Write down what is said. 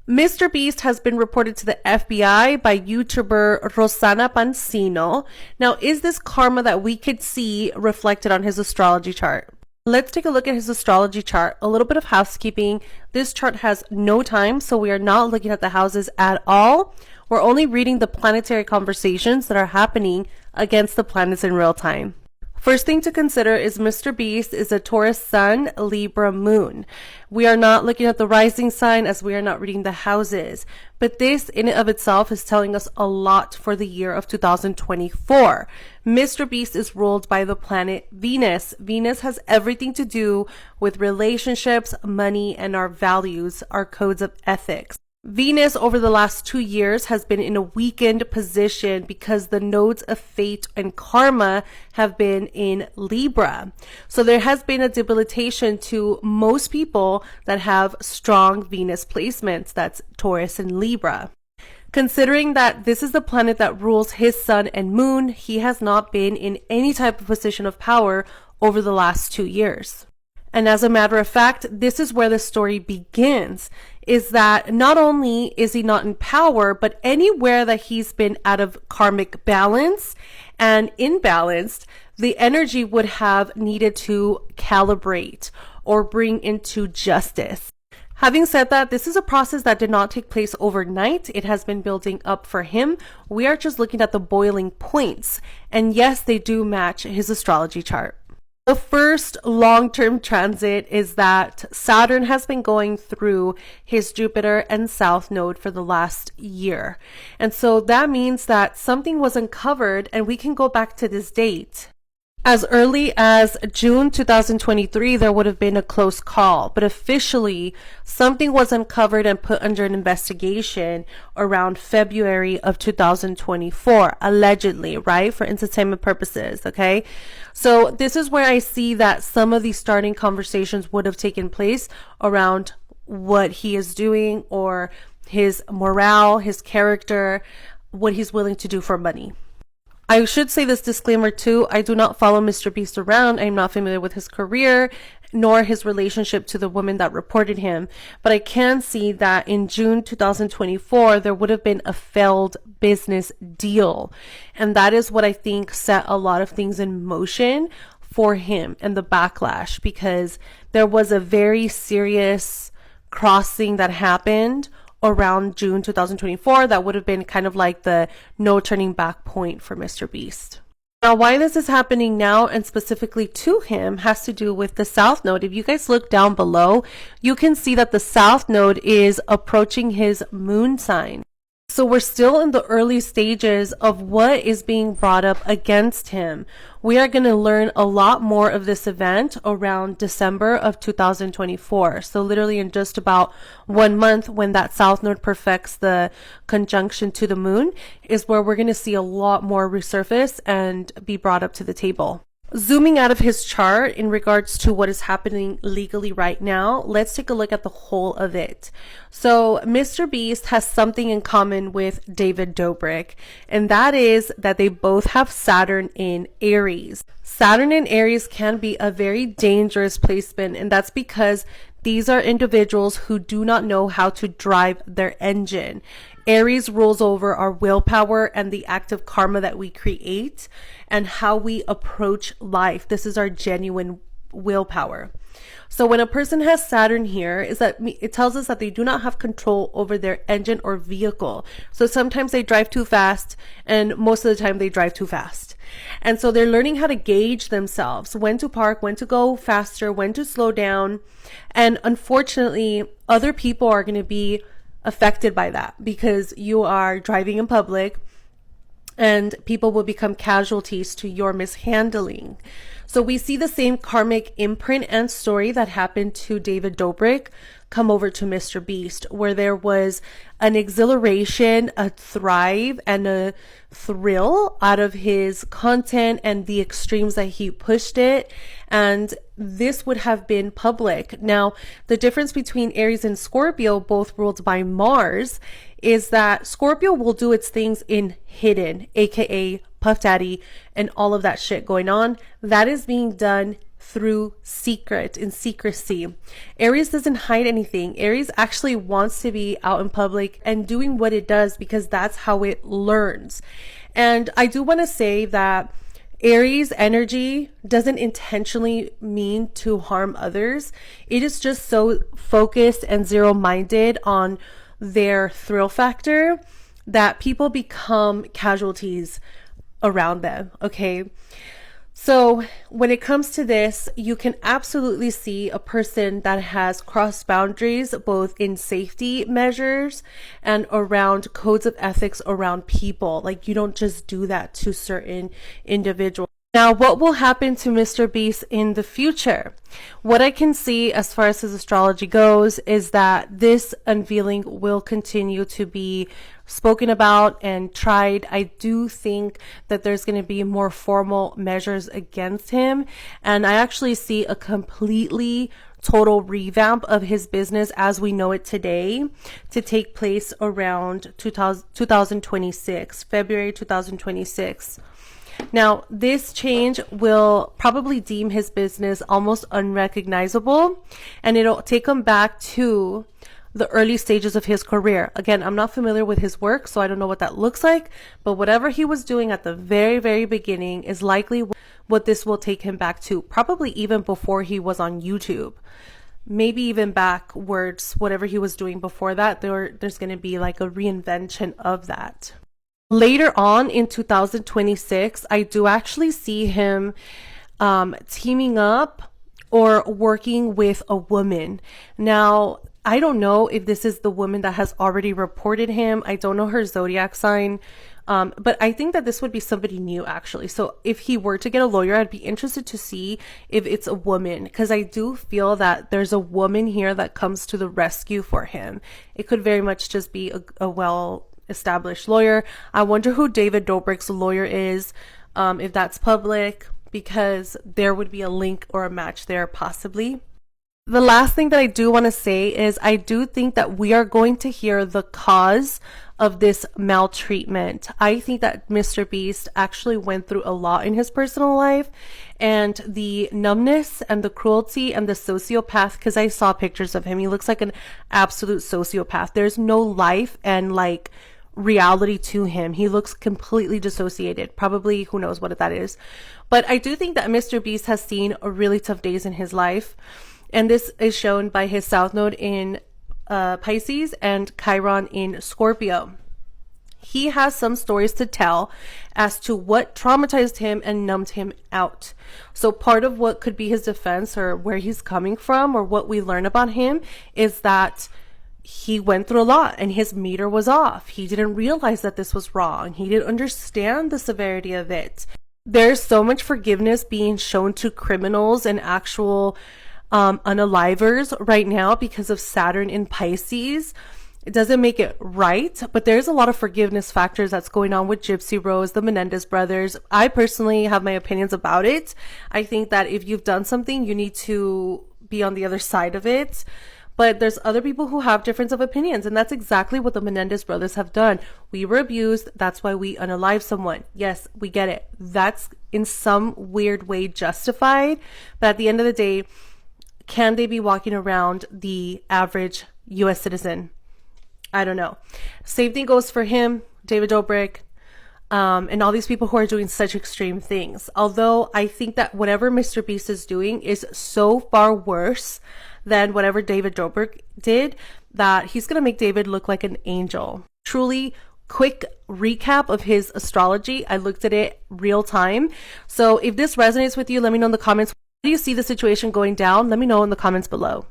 MrBeast has been reported to the FBI by YouTuber Rosanna Pansino. Now, is this karma that we could see reflected on his astrology chart? Let's take a look at his astrology chart. A little bit of housekeeping. This chart has no time, so we are not looking at the houses at all. We're only reading the planetary conversations that are happening against the planets in real time. First thing to consider is MrBeast is a Taurus Sun, Libra Moon. We are not looking at the rising sign as we are not reading the houses. But this in and of itself is telling us a lot for the year of 2024. MrBeast is ruled by the planet Venus. Venus has everything to do with relationships, money, and our values, our codes of ethics. Venus over the last 2 years has been in a weakened position because the nodes of fate and karma have been in Libra. So there has been a debilitation to most people that have strong Venus placements. That's Taurus and Libra. Considering that this is the planet that rules his sun and moon, he has not been in any type of position of power over the last 2 years. And as a matter of fact, this is where the story begins, is that not only is he not in power, but anywhere that he's been out of karmic balance and imbalanced, the energy would have needed to calibrate or bring into justice. Having said that, this is a process that did not take place overnight. It has been building up for him. We are just looking at the boiling points. And yes, they do match his astrology chart. The first long-term transit is that Saturn has been going through his Jupiter and South node for the last year. And so that means that something was uncovered, and we can go back to this date. As early as June 2023, there would have been a close call, but officially something was uncovered and put under an investigation around February of 2024, allegedly, right? For entertainment purposes, okay? So this is where I see that some of these starting conversations would have taken place around what he is doing or his morale, his character, what he's willing to do for money. I should say this disclaimer too. I do not follow MrBeast around. I'm not familiar with his career nor his relationship to the woman that reported him. But I can see that in June 2024, there would have been a failed business deal. And that is what I think set a lot of things in motion for him and the backlash, because there was a very serious crossing that happened around June 2024 that would have been kind of like the no turning back point for MrBeast. Now, why this is happening now and specifically to him has to do with the South Node. If you guys look down below, you can see that the South Node is approaching his moon sign. So we're still in the early stages of what is being brought up against him. We are going to learn a lot more of this event around December of 2024. So literally in just about 1 month, when that South Node perfects the conjunction to the moon, is where we're going to see a lot more resurface and be brought up to the table. Zooming out of his chart in regards to what is happening legally right now, let's take a look at the whole of it. So MrBeast has something in common with David Dobrik, and that is that they both have Saturn in Aries. Saturn in Aries can be a very dangerous placement, and that's because these are individuals who do not know how to drive their engine. Aries rules over our willpower and the active karma that we create and how we approach life. This is our genuine willpower. So when a person has Saturn here, is that it tells us that they do not have control over their engine or vehicle. So sometimes they drive too fast, and most of the time they drive too fast. And so they're learning how to gauge themselves, when to park, when to go faster, when to slow down. And unfortunately, other people are going to be affected by that because you are driving in public and people will become casualties to your mishandling. So we see the same karmic imprint and story that happened to David Dobrik come over to MrBeast, where there was an exhilaration, a thrive, and a thrill out of his content and the extremes that he pushed it. And this would have been public. Now, the difference between Aries and Scorpio, both ruled by Mars, is that Scorpio will do its things in hidden, aka Puff Daddy and all of that shit going on. That is being done through secrecy. Aries doesn't hide anything. Aries actually wants to be out in public and doing what it does because that's how it learns. And I do want to say that Aries energy doesn't intentionally mean to harm others. It is just so focused and zero-minded on their thrill factor that people become casualties around them, okay? So when it comes to this, you can absolutely see a person that has crossed boundaries, both in safety measures and around codes of ethics around people. Like, you don't just do that to certain individuals. Now, what will happen to MrBeast in the future? What I can see as far as his astrology goes is that this unveiling will continue to be spoken about and tried. I do think that there's going to be more formal measures against him. And I actually see a completely total revamp of his business as we know it today to take place around 2026, February 2026. Now, this change will probably deem his business almost unrecognizable, and it'll take him back to the early stages of his career. Again, I'm not familiar with his work, so I don't know what that looks like, but whatever he was doing at the very, very beginning is likely what this will take him back to, probably even before he was on YouTube. Maybe even backwards, whatever he was doing before that, there's going to be like a reinvention of that. Later on in 2026, I do actually see him teaming up or working with a woman. Now, I don't know if this is the woman that has already reported him. I don't know her zodiac sign, but I think that this would be somebody new, actually. So if he were to get a lawyer, I'd be interested to see if it's a woman, because I do feel that there's a woman here that comes to the rescue for him. It could very much just be a well-established lawyer. I wonder who David Dobrik's lawyer is, if that's public, because there would be a link or a match there possibly. The last thing that I do want to say is I do think that we are going to hear the cause of this maltreatment. I think that MrBeast actually went through a lot in his personal life, and the numbness and the cruelty and the sociopath, because I saw pictures of him, he looks like an absolute sociopath. There's no life and like reality to him. He looks completely dissociated. Probably, who knows what that is. But I do think that MrBeast has seen really tough days in his life. And this is shown by his South Node in Pisces and Chiron in Scorpio. He has some stories to tell as to what traumatized him and numbed him out. So part of what could be his defense, or where he's coming from, or what we learn about him, is that he went through a lot and his meter was off. He didn't realize that this was wrong. He didn't understand the severity of it. There's so much forgiveness being shown to criminals and actual unalivers right now because of Saturn in Pisces. It doesn't make it right, but there's a lot of forgiveness factors that's going on with Gypsy Rose, the Menendez brothers. I personally have my opinions about it. I think that if you've done something, you need to be on the other side of it. But there's other people who have difference of opinions, and that's exactly what the Menendez brothers have done. We were abused. That's why we unalive someone. Yes, we get it. That's in some weird way justified. But at the end of the day, can they be walking around the average U.S. citizen? I don't know. Same thing goes for him, David Dobrik, and all these people who are doing such extreme things. Although I think that whatever MrBeast is doing is so far worse than whatever David Dobrik did that he's going to make David look like an angel. Truly quick recap of his astrology. I looked at it real time. So if this resonates with you, let me know in the comments. How do you see the situation going down? Let me know in the comments below.